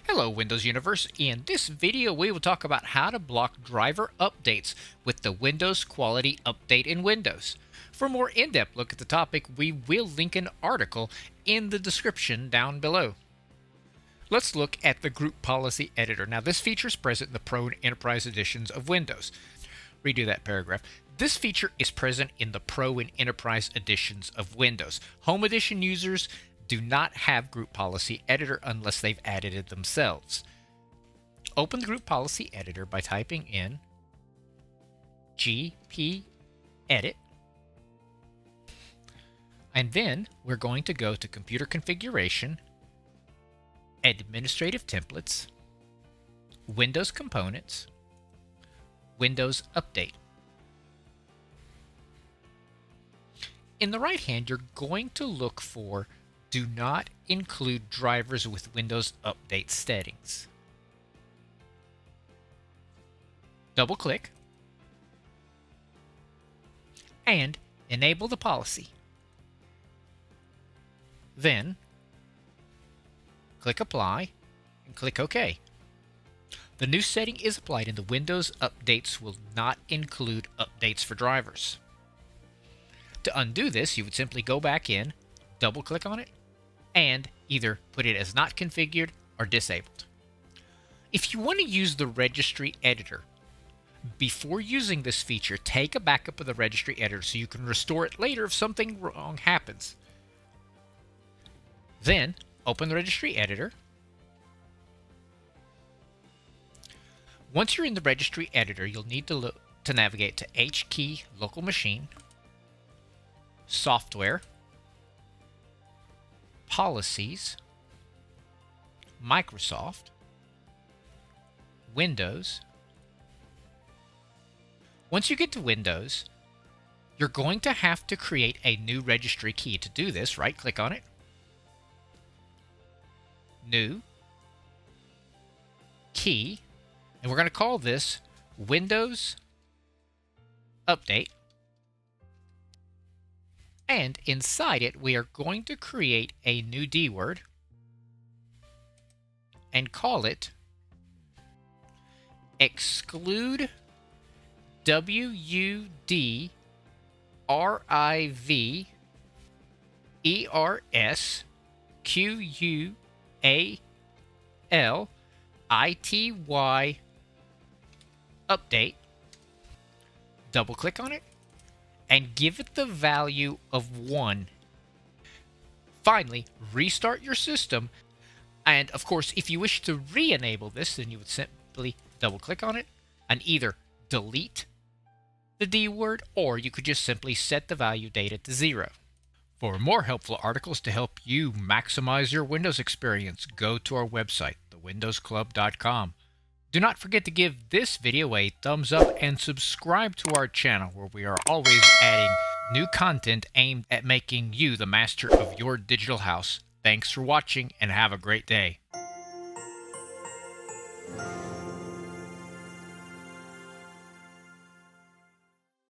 Hello Windows Universe. In this video we will talk about how to block driver updates with the Windows Quality Update in Windows. For a more in-depth look at the topic, we will link an article in the description down below. Let's look at the Group Policy Editor. Now this feature is present in the Pro and Enterprise editions of Windows. Redo that paragraph. This feature is present in the Pro and Enterprise editions of Windows. Home Edition users do not have Group Policy Editor unless they've added it themselves. Open the Group Policy Editor by typing in gp edit, and then we're going to go to Computer Configuration, Administrative Templates, Windows Components, Windows Update. In the right hand, you're going to look for Do not include drivers with Windows Update settings. Double-click and enable the policy. Then click Apply and click OK. The new setting is applied and the Windows updates will not include updates for drivers. To undo this, you would simply go back in, double-click on it, and either put it as not configured or disabled. If you want to use the Registry Editor, before using this feature, take a backup of the Registry Editor so you can restore it later if something wrong happens. Then, open the Registry Editor. Once you're in the Registry Editor, you'll need to navigate to HKey Local Machine, Software, Policies, Microsoft, Windows. Once you get to Windows, you're going to have to create a new registry key. To do this, right-click on it, New, Key, and we're going to call this Windows Update. And inside it, we are going to create a new D word and call it exclude WUDRIVERSQUALITY update. Double click on it and give it the value of 1. Finally, restart your system, and of course, if you wish to re-enable this, then you would simply double-click on it and either delete the D word, or you could just simply set the value data to 0. For more helpful articles to help you maximize your Windows experience, go to our website, thewindowsclub.com. Do not forget to give this video a thumbs up and subscribe to our channel, where we are always adding new content aimed at making you the master of your digital house. Thanks for watching and have a great day.